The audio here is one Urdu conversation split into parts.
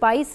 22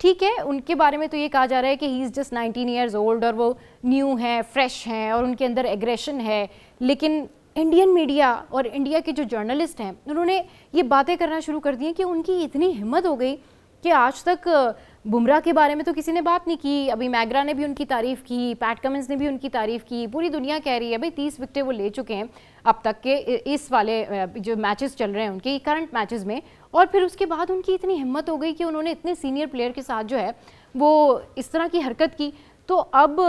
ٹھیک ہے ان کے بارے میں تو یہ کہا جا رہا ہے کہ ہی از جسٹ 19 ایئرز اولڈ اور وہ نیو ہیں، فریش ہیں اور ان کے اندر ایگریشن ہے، لیکن انڈین میڈیا اور انڈیا کے جو جرنلسٹ ہیں انہوں نے یہ باتیں کرنا شروع کر دی ہیں کہ ان کی اتنی ہمت ہو گئی کہ آج تک بمراہ کے بارے میں تو کسی نے بات نہیں کی. ابھی میگرا نے بھی ان کی تعریف کی، پیٹ کمنس نے بھی ان کی تعریف کی، پوری دنیا کہہ رہی ہے بھائی 30 وکٹیں وہ لے چکے ہیں اب تک کے اس والے جو میچز چل رہے ہیں ان کے کرنٹ میچز میں. اور پھر اس کے بعد ان کی اتنی ہمت ہو گئی کہ انہوں نے اتنے سینئر پلیئر کے ساتھ جو ہے وہ اس طرح کی حرکت کی. تو اب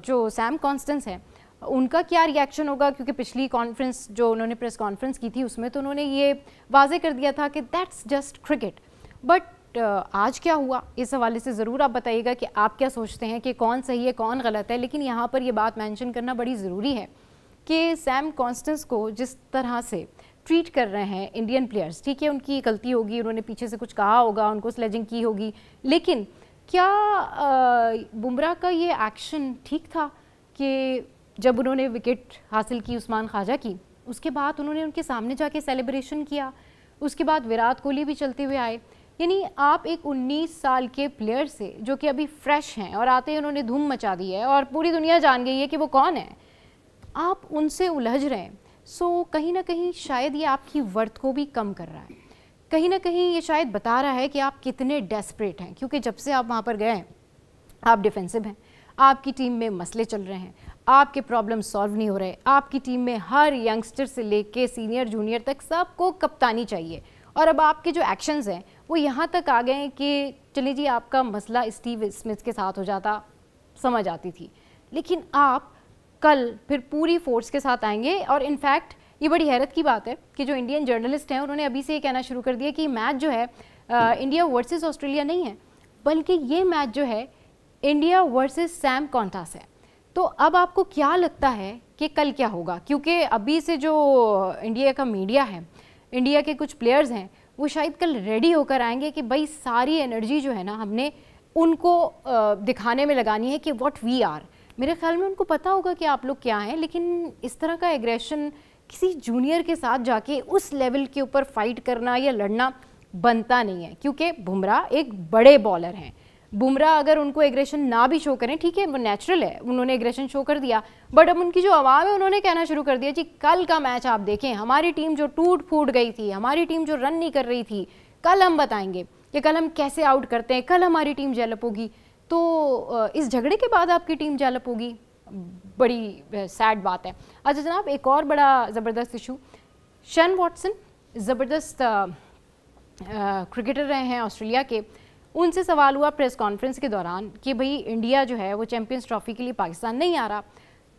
جو سیم کانسٹنس ہیں ان کا کیا ری ایکشن ہوگا، کیونکہ پچھلی کانفرنس جو انہوں نے پریس کانفرنس کی تھی اس میں تو انہوں نے یہ واضح کر دیا تھا کہ دیٹس جسٹ کرکٹ. بٹ آج کیا ہوا اس حوالے سے ضرور آپ بتائیے گا کہ آپ کیا سوچتے ہیں کہ کون صحیح ہے کون غلط ہے. لیکن یہاں پر یہ بات مینشن کرنا بڑی ضروری ہے کہ سیم کانسٹنس کو جس طرح سے ٹریٹ کر رہے ہیں انڈین پلیئرز، ٹھیک ہے ان کی غلطی ہوگی، انہوں نے پیچھے سے کچھ کہا ہوگا، ان کو سلیجنگ کی ہوگی، لیکن کیا بمراہ کا یہ ایکشن ٹھیک تھا کہ جب انہوں نے وکٹ حاصل کی عثمان خواجہ کی اس کے بعد انہوں نے ان کے سامنے جا کے سیلیبریشن کیا، اس کے بعد وراٹ کوہلی بھی چلتے ہوئے آئے. یعنی آپ ایک 19 سال کے پلیئر سے جو کہ ابھی فریش ہیں اور آتے ہی انہوں نے دھوم مچا دی ہے اور پوری دنیا جان گئی ہے کہ وہ کون ہے، آپ ان سے الجھ رہے ہیں. سو کہیں نہ کہیں شاید یہ آپ کی ورتھ کو بھی کم کر رہا ہے، کہیں نہ کہیں یہ شاید بتا رہا ہے کہ آپ کتنے ڈیسپریٹ ہیں، کیونکہ جب سے آپ وہاں پر گئے ہیں آپ ڈیفینسو ہیں، آپ کی ٹیم میں مسئلے چل رہے ہیں، آپ کے پرابلم سالو نہیں ہو رہے، آپ کی ٹیم میں ہر ینگسٹر سے لے کے سینئر جونیئر تک سب کو کپتانی چاہیے. اور اب آپ کے جو ایکشنز ہیں وہ یہاں تک آ گئے ہیں کہ چلیے جی آپ کا مسئلہ اسٹیو اسمتھ کے ساتھ ہو جاتا سمجھ آتی تھی، لیکن آپ کل پھر پوری فورس کے ساتھ آئیں گے. اور انفیکٹ یہ بڑی حیرت کی بات ہے کہ جو انڈین جرنلسٹ ہیں انہوں نے ابھی سے یہ کہنا شروع کر دیا کہ میچ جو ہے انڈیا ورسز آسٹریلیا نہیں ہے بلکہ یہ میچ جو ہے انڈیا ورسز سیم کونٹاس ہے. تو اب آپ کو کیا لگتا ہے کہ کل کیا ہوگا؟ کیونکہ ابھی سے جو انڈیا کا میڈیا ہے، انڈیا کے کچھ پلیئرز ہیں، وہ شاید کل ریڈی ہو کر آئیں گے کہ بھائی ساری انرجی جو ہے نا ہم نے ان کو دکھانے میں لگانی ہے کہ واٹ وی آر. میرے خیال میں ان کو پتہ ہوگا کہ آپ لوگ کیا ہیں، لیکن اس طرح کا ایگریشن کسی جونیئر کے ساتھ جا کے اس لیول کے اوپر فائٹ کرنا یا لڑنا بنتا نہیں ہے. کیونکہ بمراہ ایک بڑے بالر ہیں، بمراہ اگر ان کو ایگریشن نہ بھی شو کریں ٹھیک ہے وہ نیچرل ہے، انہوں نے ایگریشن شو کر دیا، بٹ اب ان کی جو عوام ہے انہوں نے کہنا شروع کر دیا جی کل کا میچ آپ دیکھیں ہماری ٹیم جو ٹوٹ پھوٹ گئی تھی، ہماری ٹیم جو رن نہیں کر رہی تھی، کل ہم بتائیں گے کہ کل ہم کیسے آؤٹ کرتے ہیں، کل ہماری ٹیم ڈیولپ ہوگی. تو اس جھگڑے کے بعد آپ کی ٹیم ڈیولپ ہوگی، بڑی سیڈ بات ہے. اچھا جناب ایک اور بڑا زبردست ایشو، شین واٹسن زبردست کرکٹر رہے ہیں آسٹریلیا کے، ان سے سوال ہوا پریس کانفرنس کے دوران کہ بھئی انڈیا جو ہے وہ چیمپئنز ٹرافی کے لیے پاکستان نہیں آ رہا.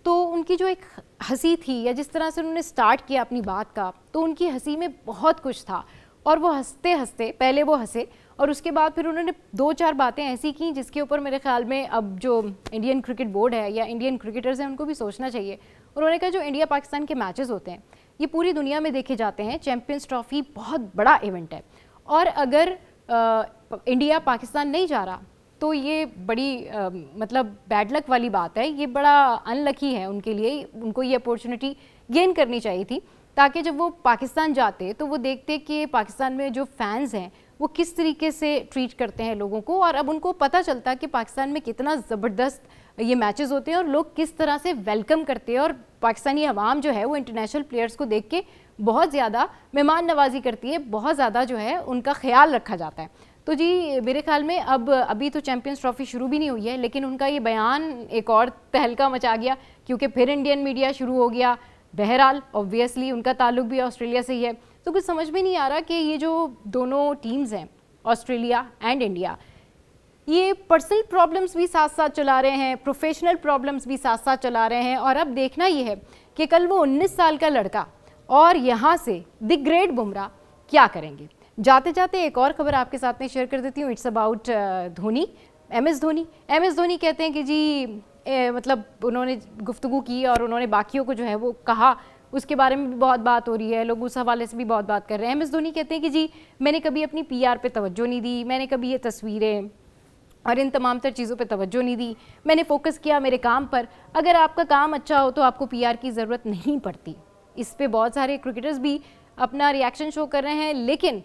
تو ان کی جو ایک ہنسی تھی یا جس طرح سے انہوں نے سٹارٹ کیا اپنی بات کا، تو ان کی ہنسی میں بہت کچھ تھا اور وہ ہنستے ہنستے پہلے وہ ہنسے اور اس کے بعد پھر انہوں نے 2-4 باتیں ایسی کیں جس کے اوپر میرے خیال میں اب جو انڈین کرکٹ بورڈ ہے یا انڈین کرکٹرز ہیں ان کو بھی سوچنا چاہیے. انہوں نے کہا جو انڈیا پاکستان کے میچز ہوتے ہیں یہ پوری دنیا میں دیکھے جاتے ہیں، چیمپئنز ٹرافی بہت بڑا ایونٹ ہے اور اگر انڈیا پاکستان نہیں جا رہا تو یہ بڑی مطلب بیڈ لک والی بات ہے، یہ بڑا ان لکی ہے ان کے لیے. ان کو یہ اپورچونٹی گین کرنی چاہیے تھی تاکہ جب وہ پاکستان جاتے تو وہ دیکھتے کہ پاکستان میں جو فینز ہیں وہ کس طریقے سے ٹریٹ کرتے ہیں لوگوں کو، اور اب ان کو پتہ چلتا کہ پاکستان میں کتنا زبردست یہ میچز ہوتے ہیں اور لوگ کس طرح سے ویلکم کرتے ہیں اور پاکستانی عوام جو ہے وہ انٹرنیشنل پلیئرز کو دیکھ کے بہت زیادہ مہمان نوازی کرتی ہے، بہت زیادہ جو ہے ان کا خیال رکھا جاتا ہے. تو جی میرے خیال میں ابھی تو چیمپئنز ٹرافی شروع بھی نہیں ہوئی ہے لیکن ان کا یہ بیان ایک اور تہلکہ مچا گیا کیونکہ پھر انڈین میڈیا شروع ہو گیا. بہرحال اوبویسلی ان کا تعلق بھی آسٹریلیا سے ہی ہے، تو کچھ سمجھ میں نہیں آ رہا کہ یہ جو دونوں ٹیمز ہیں آسٹریلیا اینڈ انڈیا یہ پرسنل پرابلمز بھی ساتھ ساتھ چلا رہے ہیں، پروفیشنل پرابلمز بھی ساتھ ساتھ چلا رہے ہیں. اور اب دیکھنا یہ ہے کہ کل وہ 19 سال کا لڑکا اور یہاں سے دی گریٹ بمراہ کیا کریں گے. جاتے جاتے ایک اور خبر آپ کے ساتھ میں شیئر کر دیتی ہوں. It's about Dhoni, M S Dhoni کہتے ہیں کہ جی مطلب انہوں نے گفتگو کی اور انہوں نے باقیوں کو جو ہے وہ کہا، اس کے بارے میں بھی بہت بات ہو رہی ہے، لوگ اس حوالے سے بھی بہت بات کر رہے ہیں. ایم ایس دھونی کہتے ہیں کہ جی میں نے کبھی اپنی پی آر پہ توجہ نہیں دی، میں نے کبھی یہ تصویریں اور ان تمام تر چیزوں پہ توجہ نہیں دی، میں نے فوکس کیا میرے کام پر. اگر آپ کا کام اچھا ہو تو آپ کو پی آر کی ضرورت نہیں پڑتی. اس پہ بہت سارے کرکٹرز بھی اپنا ریاکشن شو کر رہے ہیں لیکن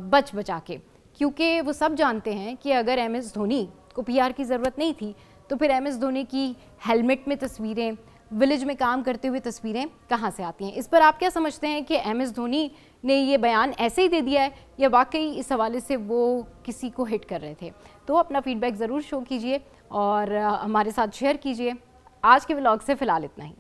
بچا کے کیونکہ وہ سب جانتے ہیں کہ اگر ایم ایس دھونی کو پی آر کی ضرورت نہیں تھی تو پھر ایم ایس دھونی کی ہیلمٹ میں تصویریں، ولیج میں کام کرتے ہوئے تصویریں کہاں سے آتی ہیں؟ اس پر آپ کیا سمجھتے ہیں کہ ایم ایس دھونی نے یہ بیان ایسے ہی دے دیا ہے یا واقعی اس حوالے سے وہ کسی کو ہٹ کر رہے تھے؟ تو اپنا فیڈ بیک ضرور شو کیجئے اور ہمارے ساتھ شیئر کیجئے۔ آج کے ولاگ سے فی الحال اتنا ہی۔